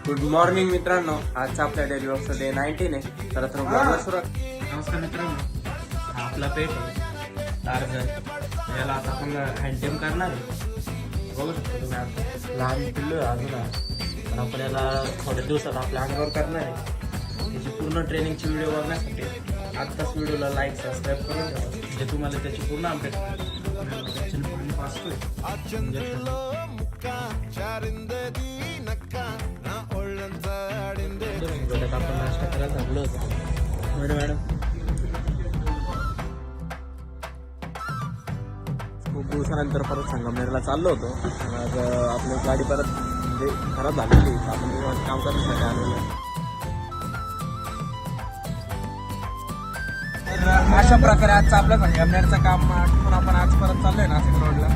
Good morning मित्रांनो, आजचा आपल्या डेली वर्कचा डे 19 आहे. तर ब्लॉगला सुरुवात. नमस्कार मित्रांनो, हा आपला पेट आहे टार्झन. याला आता आपण हँडटेम करणार आहे. बघू शकतो तुम्ही आता लहान पिल्लू आहे अजून आहे. पण आपण याला थोड्या दिवसात आपल्या अंगावर करणार आहे. त्याची पूर्ण ट्रेनिंगची व्हिडिओ बघण्यासाठी आत्ताच व्हिडिओला लाईक सबस्क्राईब करून ठेवा, म्हणजे तुम्हाला त्याची पूर्ण अपडेट आपण नाश्ता करायला थांबलो होतो. मॅडम खूप दिवसानंतर परत संगमनेरला चाललो होतो. आज आपली गाडी परत म्हणजे खराब झालेली, आपण निवांत काम करण्यासाठी आलेलो आहे. तर अशा प्रकारे आजचं आपलं संगमनेरचं काम आटपून आपण आज परत चाललोय नाशिक रोडला.